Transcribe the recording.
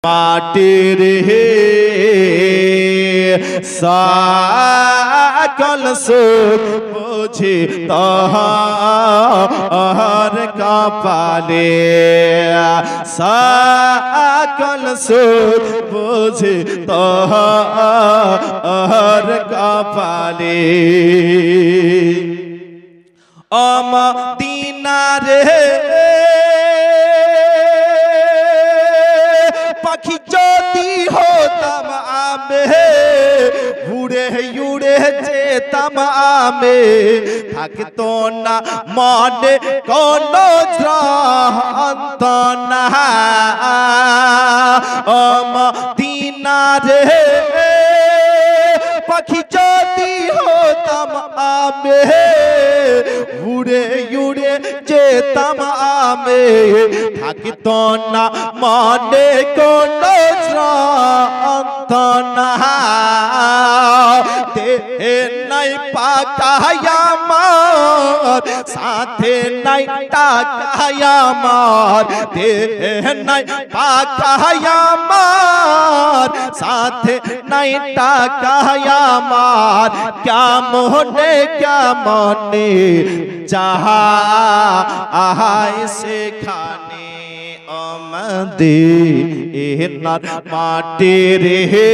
মাটির হে সকল সুখ বুঝি তোহার কপালে সকল সুখ বুঝি তোহার কপালে ও মদিনা রে পাখি যদি হতাম আমি উড়ে উড়ে যেতাম আমি থাকতো না মনে কোনো যন্ত্রণা ও মদিনা রে পাখি যদি হতাম আমি উড়ে উড়ে যেতাম আমি থাকতো না মনে কোনো যন্ত্রণা দেহে নাই পাকায় আমার সাথে নাই টাকায় আমার দেহে নাই পাকায় আমার সাথে নাই টাকায় আমার কেমনে কেমনে যাহা আহাই সেখানে আমাদের মাটির হে